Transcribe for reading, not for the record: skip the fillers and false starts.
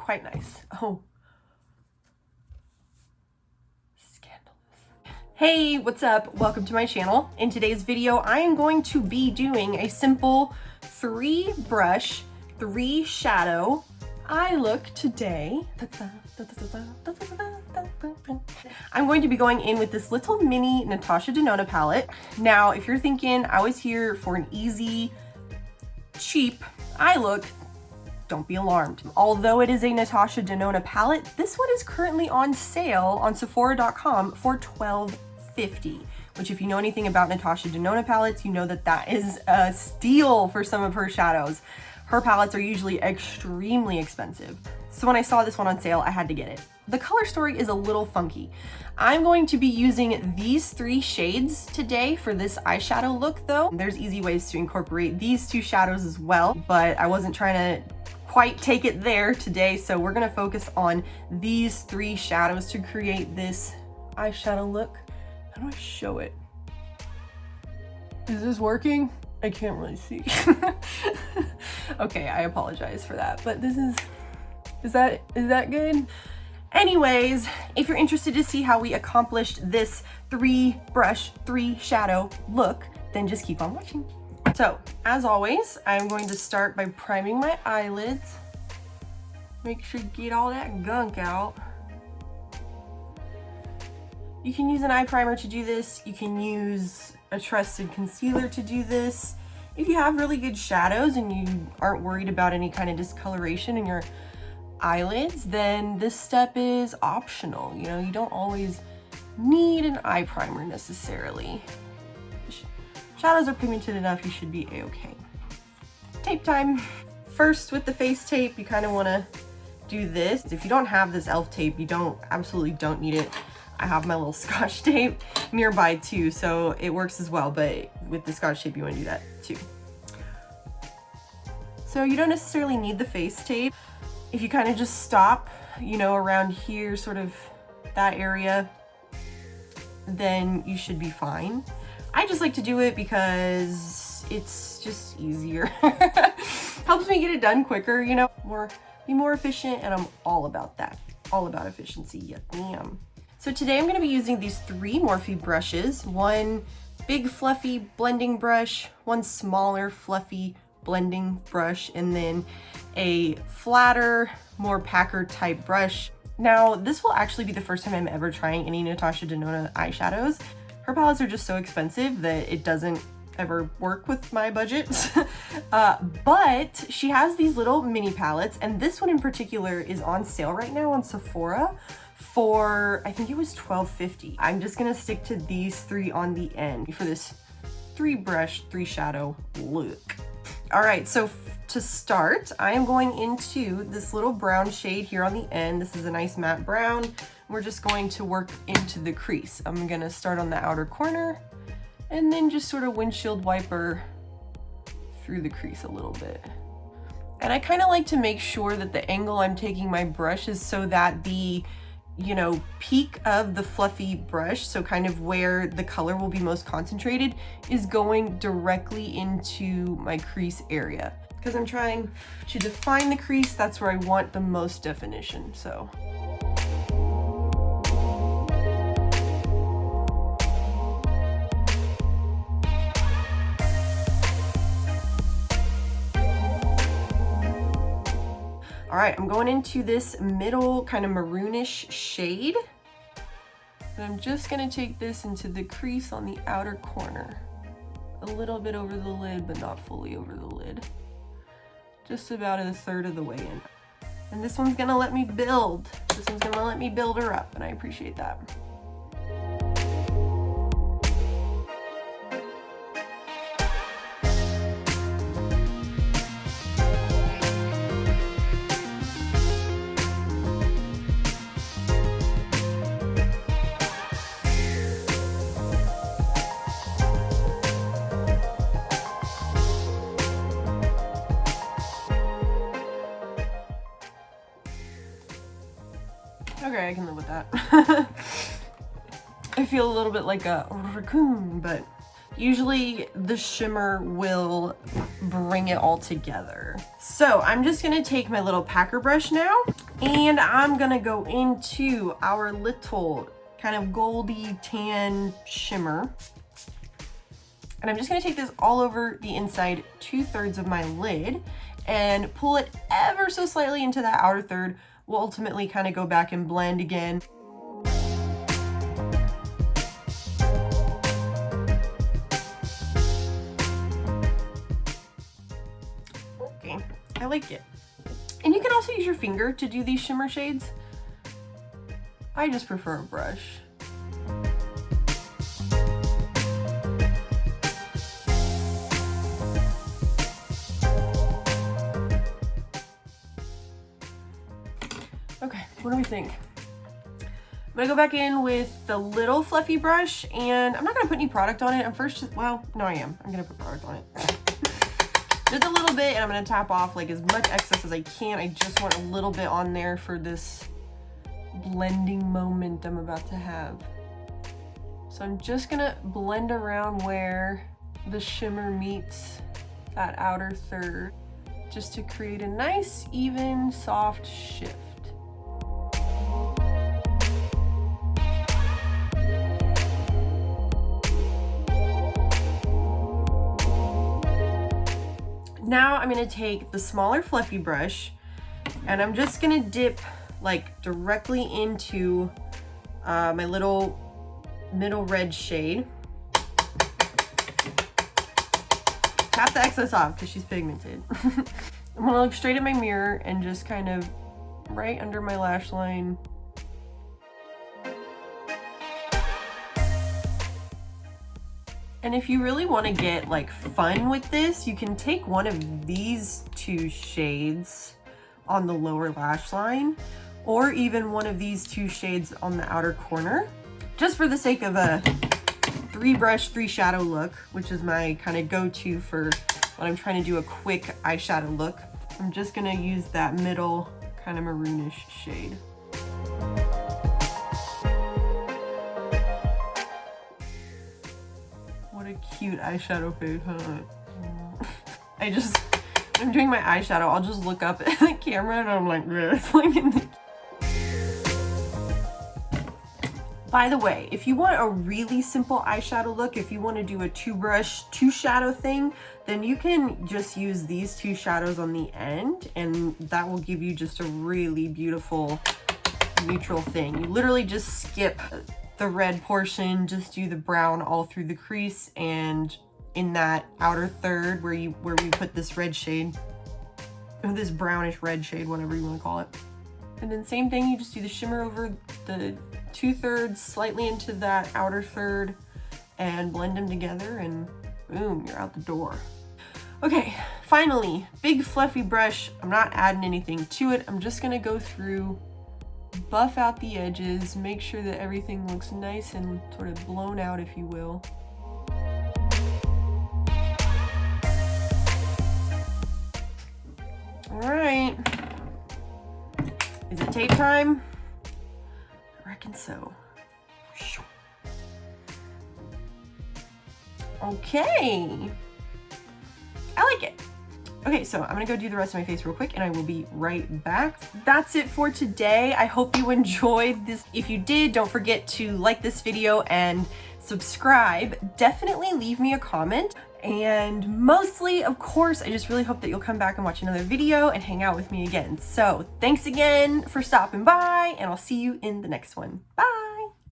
quite nice. Oh. Hey, what's up? Welcome to my channel. In today's video, I am going to be doing a simple 3-brush, 3-shadow eye look today. I'm going to be going in with this little mini Natasha Denona palette. Now, if you're thinking I was here for an easy, cheap eye look, don't be alarmed. Although it is a Natasha Denona palette, this one is currently on sale on Sephora.com for $12.50, which if you know anything about Natasha Denona palettes, you know that that is a steal for some of her shadows. Her palettes are usually extremely expensive. So when I saw this one on sale, I had to get it. The color story is a little funky. I'm going to be using these 3 shades today for this eyeshadow look though. There's easy ways to incorporate these 2 shadows as well, but I wasn't trying to quite take it there today, so we're gonna focus on these 3 shadows to create this eyeshadow look. How do I show it? Is this working? I can't really see. Okay, I apologize for that, but this is that good? Anyways, if you're interested to see how we accomplished this 3-brush, 3-shadow look, then just keep on watching. So, as always, I'm going to start by priming my eyelids. Make sure you get all that gunk out. You can use an eye primer to do this. You can use a trusted concealer to do this. If you have really good shadows and you aren't worried about any kind of discoloration in your eyelids, then this step is optional. You know, you don't always need an eye primer necessarily. Shadows are pigmented enough, you should be a-okay. Tape time. First, with the face tape, you kind of want to do this. If you don't have this e.l.f. tape, you absolutely don't need it. I have my little Scotch tape nearby too, so it works as well, but with the Scotch tape, you want to do that too. So you don't necessarily need the face tape. If you kind of just stop, you know, around here, sort of that area, then you should be fine. I just like to do it because it's just easier. Helps me get it done quicker, you know, be more efficient, and I'm all about that. All about efficiency, yes ma'am. So today I'm going to be using these 3 Morphe brushes. One big fluffy blending brush, one smaller fluffy blending brush, and then a flatter, more packer type brush. Now, this will actually be the first time I'm ever trying any Natasha Denona eyeshadows. Her palettes are just so expensive that it doesn't ever work with my budget. But she has these little mini palettes, and this one in particular is on sale right now on Sephora for, I think it was $12.50. I'm just gonna stick to these 3 on the end for this 3-brush, 3-shadow look. All right, so to start, I am going into this little brown shade here on the end. This is a nice matte brown. We're just going to work into the crease. I'm gonna start on the outer corner and then just sort of windshield wiper through the crease a little bit. And I kind of like to make sure that the angle I'm taking my brush is so that the, you know, peak of the fluffy brush, so kind of where the color will be most concentrated, is going directly into my crease area. Because I'm trying to define the crease, that's where I want the most definition, so. All right, I'm going into this middle kind of maroonish shade. And I'm just gonna take this into the crease on the outer corner. A little bit over the lid, but not fully over the lid. Just about 1/3 of the way in. And this one's gonna let me build. This one's gonna let me build her up, and I appreciate that. Okay, I can live with that. I feel a little bit like a raccoon, but Usually the shimmer will bring it all together. So I'm just gonna take my little packer brush now, and I'm gonna go into our little kind of goldy tan shimmer. And I'm just gonna take this all over the inside 2/3 of my lid and pull it ever so slightly into that outer third. We'll ultimately kind of go back and blend again. Okay, I like it. And you can also use your finger to do these shimmer shades. I just prefer a brush. Okay, what do we think? I'm gonna go back in with the little fluffy brush, and I'm not gonna put any product on it. I'm no, I am. I'm gonna put product on it. Just a little bit, and I'm gonna tap off like as much excess as I can. I just want a little bit on there for this blending moment I'm about to have. So I'm just gonna blend around where the shimmer meets that outer third, just to create a nice, even, soft shift. Now I'm gonna take the smaller fluffy brush, and I'm just gonna dip like directly into my little middle red shade. Tap the excess off because she's pigmented. I'm gonna look straight at my mirror and just kind of right under my lash line. And if you really want to get like fun with this, you can take one of these two shades on the lower lash line, or even one of these two shades on the outer corner, just for the sake of a 3-brush, 3-shadow look, which is my kind of go-to for when I'm trying to do a quick eyeshadow look. I'm just gonna use that middle kind of maroonish shade. What a cute eyeshadow fade, huh? When I'm doing my eyeshadow, I'll just look up at the camera and I'm like this. By the way, if you want a really simple eyeshadow look, if you want to do a 2-brush, 2-shadow thing, then you can just use these 2 shadows on the end, and that will give you just a really beautiful neutral thing. You literally just skip the red portion, just do the brown all through the crease, and in that outer third where we put this red shade, or this brownish red shade, whatever you want to call it. And then same thing, you just do the shimmer over the 2/3 slightly into that outer third and blend them together, and boom, you're out the door. Okay, finally, big fluffy brush. I'm not adding anything to it. I'm just gonna go through, buff out the edges, make sure that everything looks nice and sort of blown out, if you will. All right, is it tape time? I reckon so. Okay, I like it. Okay, so I'm gonna go do the rest of my face real quick and I will be right back. That's it for today. I hope you enjoyed this. If you did, don't forget to like this video and subscribe. Definitely leave me a comment. And mostly, of course, I just really hope that you'll come back and watch another video and hang out with me again. So thanks again for stopping by, and I'll see you in the next one. Bye.